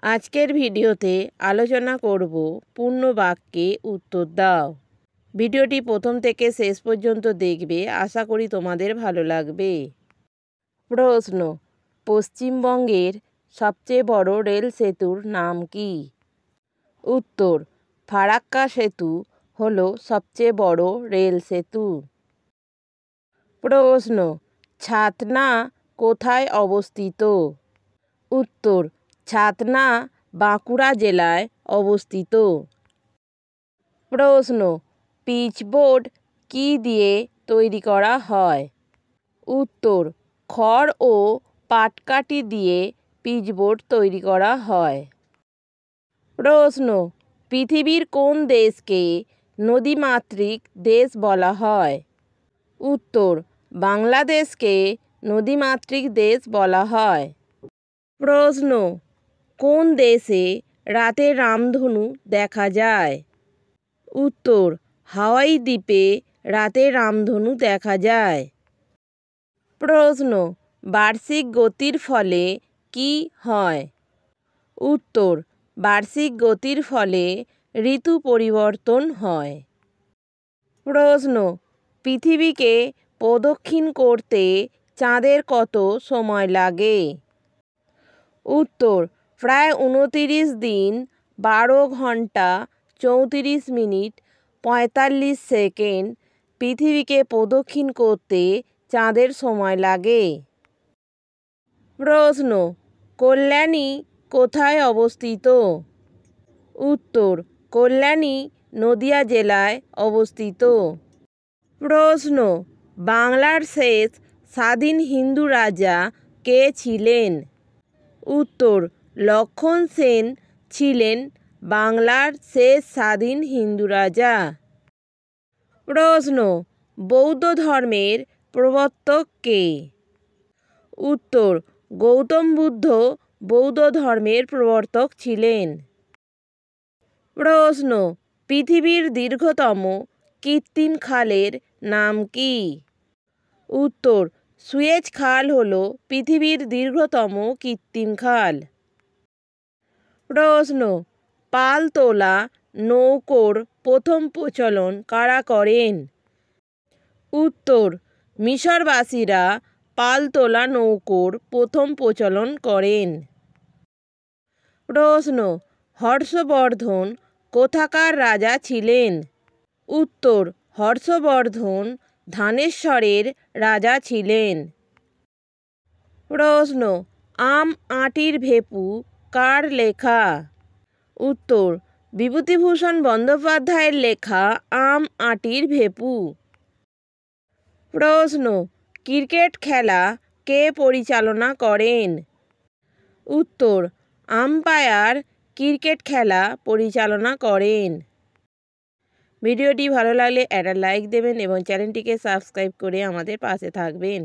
আজকের ভিডিওতে আলোচনা করব পূর্ণ বাক্যে উত্তর দাও। ভিডিওটি প্রথম থেকে শেষ পর্যন্ত দেখবে, আশা করি তোমাদের ভালো লাগবে। প্রশ্ন: পশ্চিমবঙ্গের সবচেয়ে বড় রেল সেতুর নাম কি? উত্তর: ফারাক্কা সেতু হলো সবচেয়ে বড় রেল সেতু। প্রশ্ন: ছাতনা কোথায় অবস্থিত? উত্তর: ছাতনা বাঁকুড়া জেলায় অবস্থিত। প্রশ্ন: পিচবোর্ড কী দিয়ে তৈরি করা হয়? উত্তর: খড় ও পাটকাঠি দিয়ে পিচবোর্ড তৈরি করা হয়। প্রশ্ন: পৃথিবীর কোন দেশকে নদীমাতৃক দেশ বলা হয়? উত্তর: বাংলাদেশকে নদীমাতৃক দেশ বলা হয়। প্রশ্ন: কোন দেশে রাতে রামধনু দেখা যায়? উত্তর: হাওয়াই দ্বীপে রাতে রামধনু দেখা যায়। প্রশ্ন: বার্ষিক গতির ফলে কী হয়? উত্তর: বার্ষিক গতির ফলে ঋতু পরিবর্তন হয়। প্রশ্ন: পৃথিবীকে প্রদক্ষিণ করতে চাঁদের কত সময় লাগে? উত্তর: প্রায় 29 দিন 12 ঘন্টা 34 মিনিট 45 সেকেন্ড পৃথিবীকে প্রদক্ষিণ করতে চাঁদের সময় লাগে। প্রশ্ন: কল্যাণী কোথায় অবস্থিত? উত্তর: কল্যাণী নদিয়া জেলায় অবস্থিত। প্রশ্ন: বাংলার শেষ স্বাধীন হিন্দু রাজা কে ছিলেন? উত্তর: লক্ষ্মণ সেন ছিলেন বাংলার শেষ স্বাধীন হিন্দু রাজা। প্রশ্ন: বৌদ্ধ ধর্মের প্রবর্তক কে? উত্তর: গৌতম বুদ্ধ বৌদ্ধ ধর্মের প্রবর্তক ছিলেন। প্রশ্ন: পৃথিবীর দীর্ঘতম কৃত্রিম খালের নাম কি? উত্তর: সুয়েজ খাল হল পৃথিবীর দীর্ঘতম কৃত্রিম খাল। প্রশ্ন: পালতোলা নৌকোর প্রথম প্রচলন কারা করেন? উত্তর: মিশরবাসীরা পালতোলা নৌকোর প্রথম প্রচলন করেন। প্রশ্ন: হর্ষবর্ধন কোথাকার রাজা ছিলেন? উত্তর: হর্ষবর্ধন ধানেশ্বরের রাজা ছিলেন। প্রশ্ন: আম আঁটির ভেপু কার লেখা? উত্তর: বিভূতিভূষণ বন্দ্যোপাধ্যায়ের লেখা আম আঁটির ভেপু। প্রশ্ন: ক্রিকেট খেলা কে পরিচালনা করেন? উত্তর: আম্পায়ার ক্রিকেট খেলা পরিচালনা করেন। ভিডিওটি ভালো লাগলে একটা লাইক দেবেন এবং চ্যানেলটিকে সাবস্ক্রাইব করে আমাদের পাশে থাকবেন।